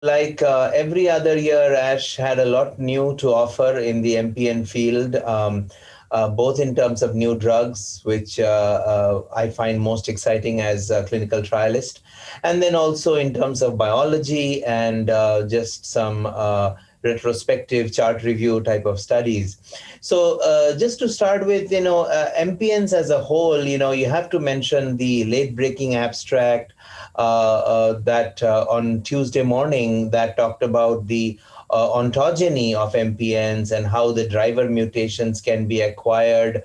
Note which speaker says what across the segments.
Speaker 1: Like every other year, ASH had a lot new to offer in the MPN field, both in terms of new drugs, which I find most exciting as a clinical trialist, and then also in terms of biology and just some retrospective chart review type of studies. So just to start with, MPNs as a whole, you have to mention the late-breaking abstract that on Tuesday morning that talked about the ontogeny of MPNs and how the driver mutations can be acquired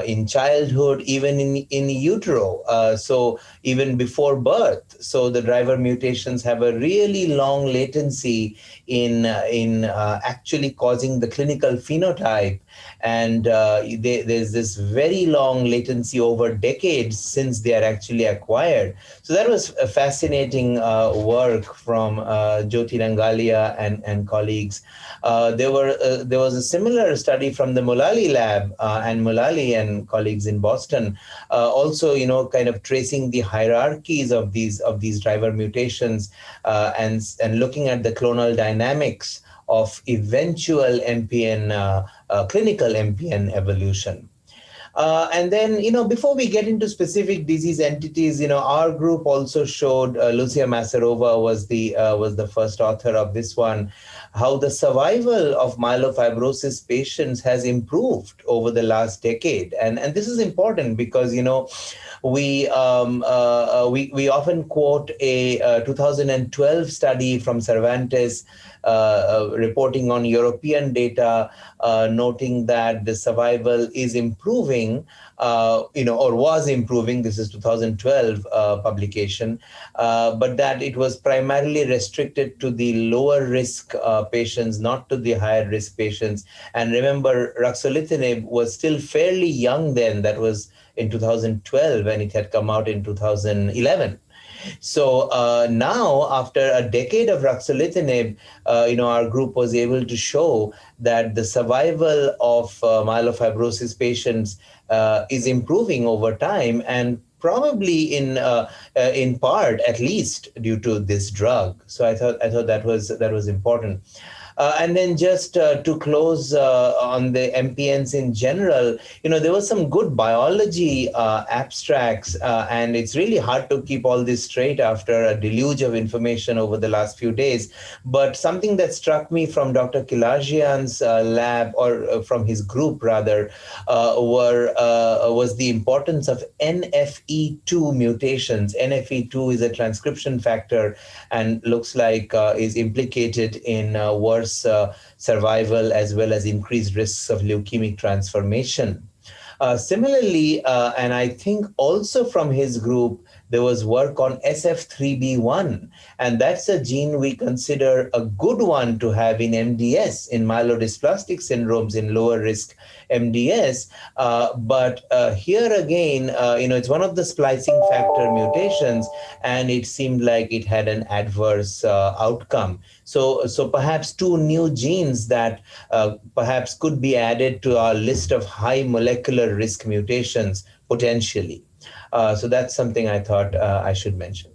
Speaker 1: in childhood, even in utero, so even before birth. So the driver mutations have a really long latency in actually causing the clinical phenotype. And there's this very long latency over decades since they are actually acquired. So that was a fascinating work from Jyoti Rangalia and colleagues. There was a similar study from the Mulally lab and Mulally and colleagues in Boston, also kind of tracing the hierarchies of these driver mutations and looking at the clonal dynamics of eventual MPN clinical MPN evolution. And then, before we get into specific disease entities, our group also showed, Lucia Masarova was the first author of this one, how the survival of myelofibrosis patients has improved over the last decade. And this is important because, we often quote a 2012 study from Cervantes reporting on European data, noting that the survival is improving, or was improving. This is 2012 publication, but that it was primarily restricted to the lower risk patients, not to the higher risk patients. And remember, Ruxolitinib was still fairly young then. That was in 2012, and it had come out in 2011. So now, after a decade of Ruxolitinib, our group was able to show that the survival of myelofibrosis patients is improving over time, and probably in part, at least, due to this drug. So I thought that was important. And then just to close on the MPNs in general, there was some good biology abstracts, and it's really hard to keep all this straight after a deluge of information over the last few days. But something that struck me from Dr. Kilajian's lab, or from his group rather, was the importance of NFE2 mutations. NFE2 is a transcription factor and looks like is implicated in worse survival as well as increased risks of leukemic transformation. Similarly, and I think also from his group, there was work on SF3B1, and that's a gene we consider a good one to have in MDS, in myelodysplastic syndromes in lower risk MDS. But here again, it's one of the splicing factor mutations, and it seemed like it had an adverse outcome. So perhaps two new genes that perhaps could be added to our list of high molecular risk mutations potentially. So that's something I thought I should mention.